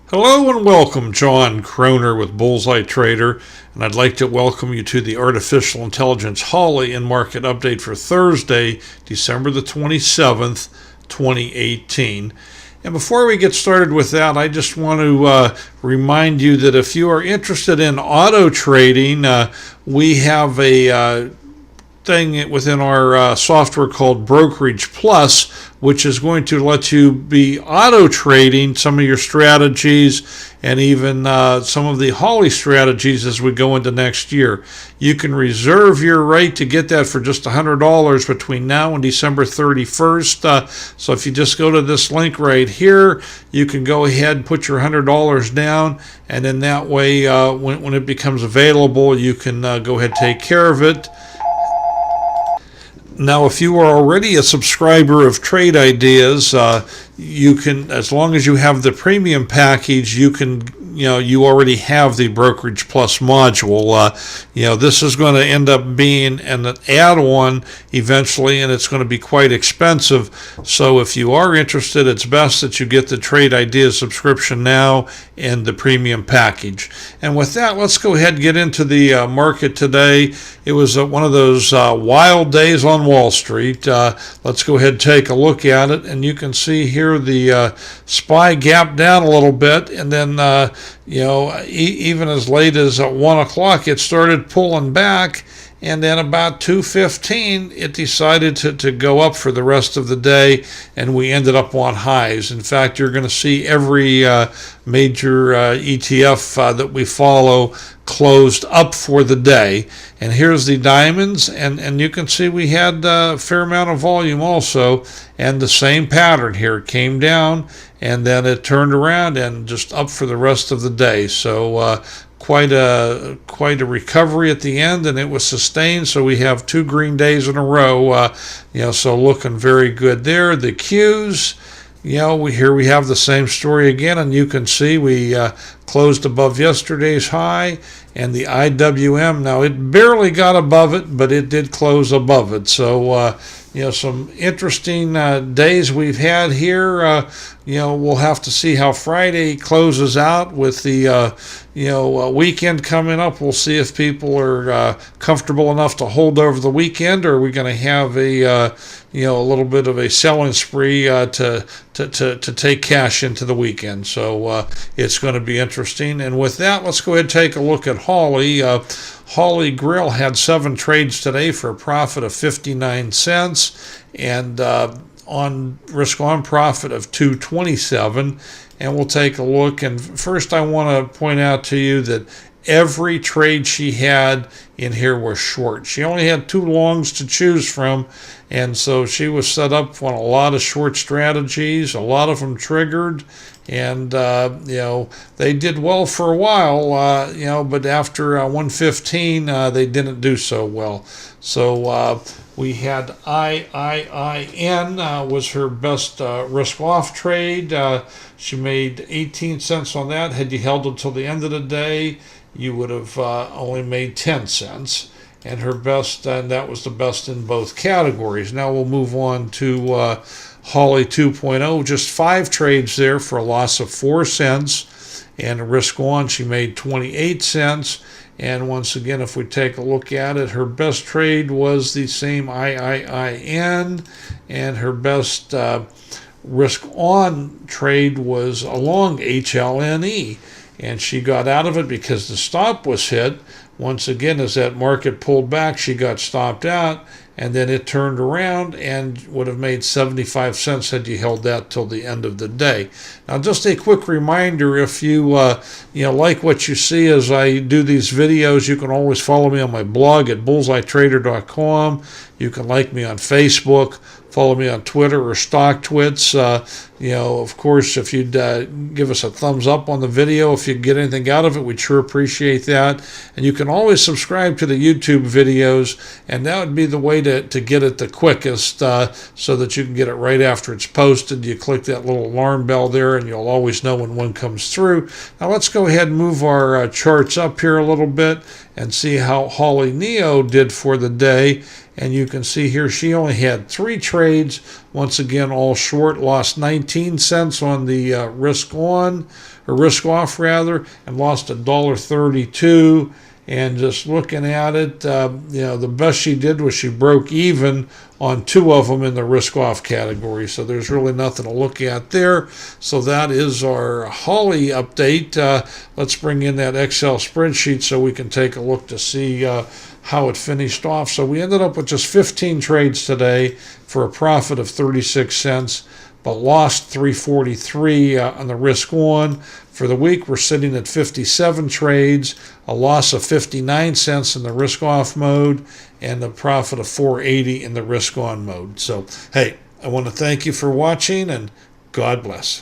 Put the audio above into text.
Hello and welcome, John Croner with Bullseye Trader, and I'd like to welcome you to the Artificial Intelligence Holly and Market Update for Thursday, December the 27th, 2018. And before we get started with that, I just want to remind you that if you are interested in auto trading, we have a thing within our software called Brokerage Plus, which is going to let you be auto trading some of your strategies and even some of the Holly strategies as we go into next year. You can reserve your right to get that for just $100 between now and December 31st. So if you just go to this link right here, you can go ahead and put your $100 down, and then that way when it becomes available, you can go ahead and take care of it. Now, if you are already a subscriber of Trade Ideas, you can, as long as you have the premium package, you can, you already have the Brokerage Plus module. This is going to end up being an add-on eventually, and it's going to be quite expensive. So if you are interested, it's best that you get the Trade Ideas subscription now and the premium package. And with that, let's go ahead and get into the market today. It was one of those wild days on Wall Street. Let's go ahead and take a look at it, and you can see here the SPY gap down a little bit, and then even as late as 1 o'clock it started pulling back, and then about 2:15 it decided to go up for the rest of the day, and we ended up on highs. In fact, you're going to see every major ETF that we follow closed up for the day. And here's the diamonds, and you can see we had a fair amount of volume also, and the same pattern here. It came down and then it turned around and just up for the rest of the day. So quite a recovery at the end, and it was sustained. So we have 2 green days in a row. So looking very good there. The Qs, here we have the same story again, and you can see we closed above yesterday's high. And the IWM, now it barely got above it, but it did close above it. So some interesting days we've had here. We'll have to see how Friday closes out with the weekend coming up. We'll see if people are comfortable enough to hold over the weekend, or are we going to have a little bit of a selling spree to take cash into the weekend. So it's going to be interesting. And with that, let's go ahead and take a look at Holly. Holly Grill had 7 trades today for a profit of 59 cents, and on risk on profit of 227. And we'll take a look. And first I want to point out to you that every trade she had in here was short. She only had 2 longs to choose from, and so she was set up on a lot of short strategies. A lot of them triggered, and they did well for a while, but after 115 they didn't do so well. So we had IIIN was her best risk off trade. She made 18 cents on that. Had you held until the end of the day, you would have only made 10 cents. And her best, and that was the best in both categories. Now we'll move on to Holly 2.0. Just 5 trades there for a loss of 4 cents. And risk on, she made 28 cents. And once again, if we take a look at it, her best trade was the same IIIN, and her best risk on trade was along HLNE, and she got out of it because the stop was hit. Once again, as that market pulled back, she got stopped out, and then it turned around and would have made 75 cents had you held that till the end of the day. Now, just a quick reminder, if you like what you see as I do these videos, you can always follow me on my blog at bullseyetrader.com. You can like me on Facebook, follow me on Twitter or StockTwits. Of course, if you'd give us a thumbs up on the video, if you get anything out of it, we'd sure appreciate that. And you can always subscribe to the YouTube videos, and that would be the way to get it the quickest, so that you can get it right after it's posted. You click that little alarm bell there, and you'll always know when one comes through. Now let's go ahead and move our charts up here a little bit and see how Holly Neo did for the day. And you can see here she only had 3 trades Once again, all short, lost 19 cents on the risk on, or risk off rather, and lost $1.32. And just looking at it, the best she did was she broke even on 2 of them in the risk off category. So there's really nothing to look at there. So that is our Holly update. Let's bring in that Excel spreadsheet so we can take a look to see how it finished off. So we ended up with just 15 trades today for a profit of 36 cents, but lost 343 on the risk on. For the week, we're sitting at 57 trades, a loss of 59 cents in the risk off mode, and a profit of 480 in the risk on mode. So, hey, I want to thank you for watching, and God bless.